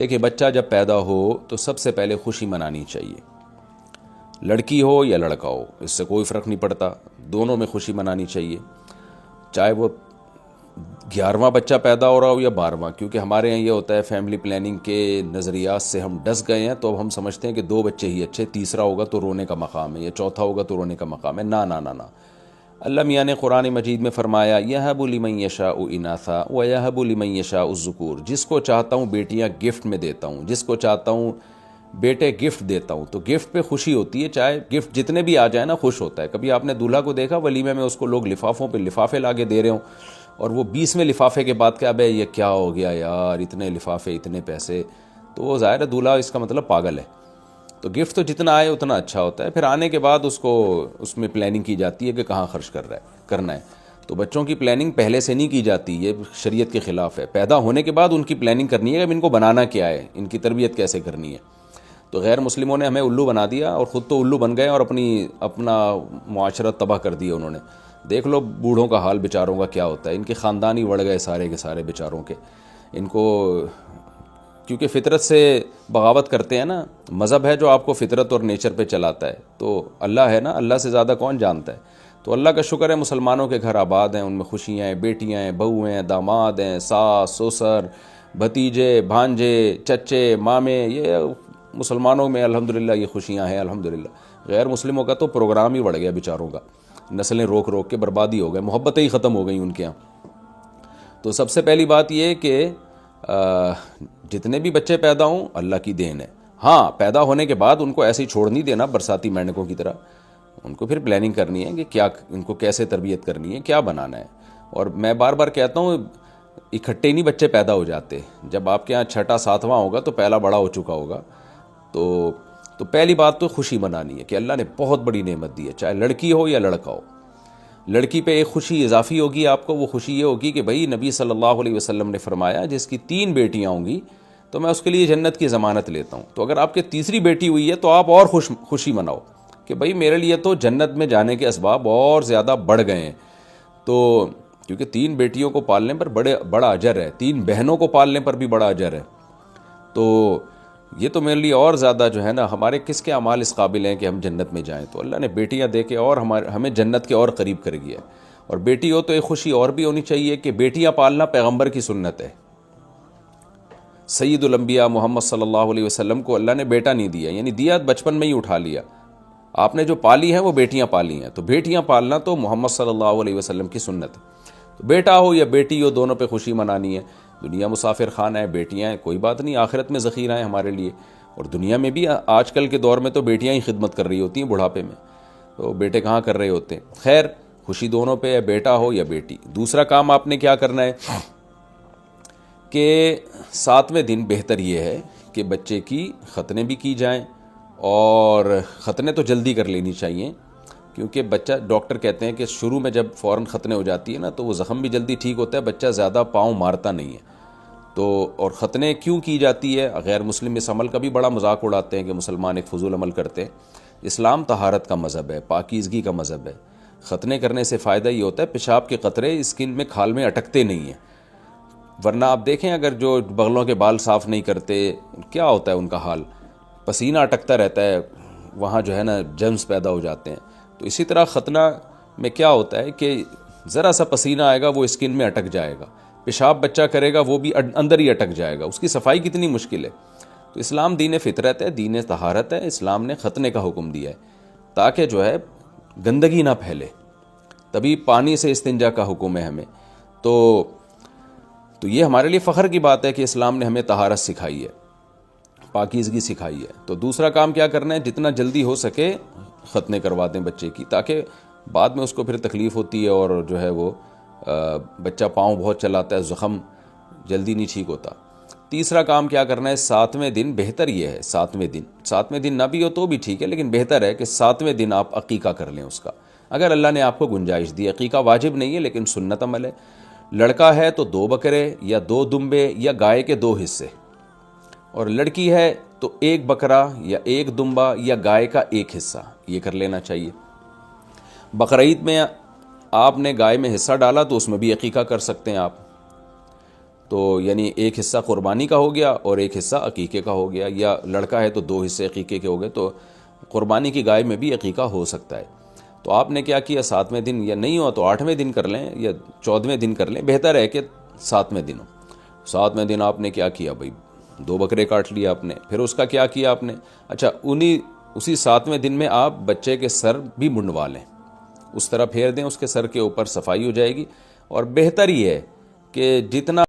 دیکھیں بچہ جب پیدا ہو تو سب سے پہلے خوشی منانی چاہیے، لڑکی ہو یا لڑکا ہو اس سے کوئی فرق نہیں پڑتا، دونوں میں خوشی منانی چاہیے، چاہے وہ 11واں بچہ پیدا ہو رہا ہو یا 12واں، کیونکہ ہمارے یہاں یہ ہوتا ہے فیملی پلاننگ کے نظریات سے ہم ڈس گئے ہیں، تو اب ہم سمجھتے ہیں کہ 2 بچے ہی اچھے، تیسرا ہوگا تو رونے کا مقام ہے یا چوتھا ہوگا تو رونے کا مقام ہے۔ نہ نہ نہ نہ، اللہ میاں نے قرآن مجید میں فرمایا یَهَبُ لِمَن يَشَاءُ إِنَاثًا وَيَهَبُ لِمَن يَشَاءُ الذُّكُورَ، جس کو چاہتا ہوں بیٹیاں گفٹ میں دیتا ہوں، جس کو چاہتا ہوں بیٹے گفٹ دیتا ہوں، تو گفٹ پہ خوشی ہوتی ہے، چاہے گفٹ جتنے بھی آ جائیں نا خوش ہوتا ہے۔ کبھی آپ نے دولہا کو دیکھا ولیمے میں اس کو لوگ لفافوں پہ لفافے لا کے دے رہے ہوں، اور وہ 20ویں لفافے کے بعد کہ ابے یہ کیا ہو گیا یار، اتنے لفافے اتنے پیسے، تو وہ ظاہر ہے دولہا اس کا مطلب پاگل ہے۔ تو گفٹ تو جتنا آئے اتنا اچھا ہوتا ہے، پھر آنے کے بعد اس میں پلاننگ کی جاتی ہے کہ کہاں خرچ کرنا ہے۔ تو بچوں کی پلاننگ پہلے سے نہیں کی جاتی، یہ شریعت کے خلاف ہے۔ پیدا ہونے کے بعد ان کی پلاننگ کرنی ہے کہ اب ان کو بنانا کیا ہے، ان کی تربیت کیسے کرنی ہے۔ تو غیر مسلموں نے ہمیں الو بنا دیا، اور خود تو الو بن گئے اور اپنا معاشرت تباہ کر دیا انہوں نے۔ دیکھ لو بوڑھوں کا حال بیچاروں کا کیا ہوتا ہے، ان کے خاندان ہی بڑھ گئے سارے کے سارے بیچاروں کے، ان کو کیونکہ فطرت سے بغاوت کرتے ہیں نا۔ مذہب ہے جو آپ کو فطرت اور نیچر پہ چلاتا ہے، تو اللہ ہے نا، اللہ سے زیادہ کون جانتا ہے۔ تو اللہ کا شکر ہے مسلمانوں کے گھر آباد ہیں، ان میں خوشیاں ہیں، بیٹیاں ہیں، بہو ہیں، داماد ہیں، ساس سسر، بھتیجے بھانجے، چچے مامے، یہ مسلمانوں میں الحمدللہ یہ خوشیاں ہیں الحمدللہ۔ غیر مسلموں کا تو پروگرام ہی بڑھ گیا بیچاروں کا، نسلیں روک روک کے بربادی ہو گئے، محبتیں ہی ختم ہو گئیں ان کے یہاں۔ تو سب سے پہلی بات یہ کہ جتنے بھی بچے پیدا ہوں اللہ کی دین ہے۔ ہاں پیدا ہونے کے بعد ان کو ایسے ہی چھوڑ نہیں دینا برساتی مینڈکوں کی طرح، ان کو پھر پلاننگ کرنی ہے کہ کیا ان کو کیسے تربیت کرنی ہے، کیا بنانا ہے۔ اور میں بار بار کہتا ہوں اکٹھے نہیں بچے پیدا ہو جاتے، جب آپ کے ہاں 6واں 7واں ہوگا تو پہلا بڑا ہو چکا ہوگا۔ تو پہلی بات تو خوشی منانی ہے کہ اللہ نے بہت بڑی نعمت دی ہے، چاہے لڑکی ہو یا لڑکا ہو۔ لڑکی پہ ایک خوشی اضافی ہوگی آپ کو، وہ خوشی یہ ہوگی کہ بھئی نبی صلی اللہ علیہ وسلم نے فرمایا جس کی 3 بیٹیاں ہوں گی تو میں اس کے لیے جنت کی ضمانت لیتا ہوں۔ تو اگر آپ کے تیسری بیٹی ہوئی ہے تو آپ اور خوشی مناؤ کہ بھئی میرے لیے تو جنت میں جانے کے اسباب اور زیادہ بڑھ گئے ہیں۔ تو کیونکہ 3 بیٹیوں کو پالنے پر بڑا اجر ہے، 3 بہنوں کو پالنے پر بھی بڑا اجر ہے۔ تو یہ تو میرے لیے اور زیادہ جو ہے نا، ہمارے کس کے اعمال اس قابل ہیں کہ ہم جنت میں جائیں؟ تو اللہ نے بیٹیاں دے کے اور ہمیں جنت کے اور قریب کر گیا ہے۔ اور بیٹی ہو تو ایک خوشی اور بھی ہونی چاہیے کہ بیٹیاں پالنا پیغمبر کی سنت ہے۔ سید الانبیاء محمد صلی اللہ علیہ وسلم کو اللہ نے بیٹا نہیں دیا، یعنی دیا بچپن میں ہی اٹھا لیا۔ آپ نے جو پالی ہیں وہ بیٹیاں پالی ہیں، تو بیٹیاں پالنا تو محمد صلی اللہ علیہ وسلم کی سنت ہے۔ تو بیٹا ہو یا بیٹی ہو دونوں پہ خوشی منانی ہے۔ دنیا مسافر خانہ ہے، بیٹیاں ہیں کوئی بات نہیں، آخرت میں ذخیرہ ہیں ہمارے لیے۔ اور دنیا میں بھی آج کل کے دور میں تو بیٹیاں ہی خدمت کر رہی ہوتی ہیں بڑھاپے میں، تو بیٹے کہاں کر رہے ہوتے ہیں۔ خیر خوشی دونوں پہ ہے، بیٹا ہو یا بیٹی۔ دوسرا کام آپ نے کیا کرنا ہے کہ 7ویں دن بہتر یہ ہے کہ بچے کی ختنیں بھی کی جائیں، اور ختنیں تو جلدی کر لینی چاہیے، کیونکہ بچہ ڈاکٹر کہتے ہیں کہ شروع میں جب فوراً ختنیں ہو جاتی ہے نا تو وہ زخم بھی جلدی ٹھیک ہوتا ہے، بچہ زیادہ پاؤں مارتا نہیں ہے۔ تو اور ختنیں کیوں کی جاتی ہے؟ غیر مسلم اس عمل کا بھی بڑا مذاق اڑاتے ہیں کہ مسلمان ایک فضول عمل کرتے ہیں۔ اسلام طہارت کا مذہب ہے، پاکیزگی کا مذہب ہے۔ ختنیں کرنے سے فائدہ یہ ہوتا ہے پیشاب کے قطرے اسکن میں کھال میں اٹکتے نہیں ہیں، ورنہ آپ دیکھیں اگر جو بغلوں کے بال صاف نہیں کرتے کیا ہوتا ہے ان کا حال، پسینہ اٹکتا رہتا ہے، وہاں جو ہے نا جرمز پیدا ہو جاتے ہیں۔ تو اسی طرح ختنہ میں کیا ہوتا ہے کہ ذرا سا پسینہ آئے گا وہ اسکن میں اٹک جائے گا، پیشاب بچہ کرے گا وہ بھی اندر ہی اٹک جائے گا، اس کی صفائی کتنی مشکل ہے۔ تو اسلام دین فطرت ہے، دین طہارت ہے، اسلام نے ختنے کا حکم دیا ہے تاکہ جو ہے گندگی نہ پھیلے، تبھی پانی سے استنجا کا حکم ہے ہمیں۔ تو یہ ہمارے لیے فخر کی بات ہے کہ اسلام نے ہمیں طہارت سکھائی ہے، پاکیزگی سکھائی ہے۔ تو دوسرا کام کیا کرنا ہے، جتنا جلدی ہو سکے ختنے کروا دیں بچے کی، تاکہ بعد میں اس کو پھر تکلیف ہوتی ہے اور جو ہے وہ بچہ پاؤں بہت چلاتا ہے، زخم جلدی نہیں ٹھیک ہوتا۔ تیسرا کام کیا کرنا ہے، 7ویں دن بہتر یہ ہے، 7ویں دن نہ بھی ہو تو بھی ٹھیک ہے، لیکن بہتر ہے کہ 7ویں دن آپ عقیقہ کر لیں اس کا، اگر اللہ نے آپ کو گنجائش دی۔ عقیقہ واجب نہیں ہے لیکن سنت عمل ہے۔ لڑکا ہے تو 2 بکرے یا 2 دمبے یا گائے کے 2 حصے، اور لڑکی ہے تو 1 بکرا یا 1 دمبا یا گائے کا 1 حصہ، یہ کر لینا چاہیے۔ بقرعید میں آپ نے گائے میں حصہ ڈالا تو اس میں بھی عقیقہ کر سکتے ہیں آپ۔ تو یعنی ایک حصہ قربانی کا ہو گیا اور ایک حصہ عقیقے کا ہو گیا، یا لڑکا ہے تو 2 حصے عقیقے کے ہو گئے، تو قربانی کی گائے میں بھی عقیقہ ہو سکتا ہے۔ تو آپ نے کیا کیا، 7ویں دن یا نہیں ہوا تو 8ویں دن کر لیں یا 14ویں دن کر لیں، بہتر ہے کہ 7ویں دن ہو۔ 7ویں دن آپ نے کیا کیا بھائی، 2 بکرے کاٹ لیا آپ نے۔ پھر اس کا کیا کیا آپ نے، اچھا اسی 7ویں دن میں آپ بچے کے سر بھی منڈوا لیں، اس طرح پھیر دیں، اس کے سر کے اوپر صفائی ہو جائے گی۔ اور بہتر ہی ہے کہ جتنا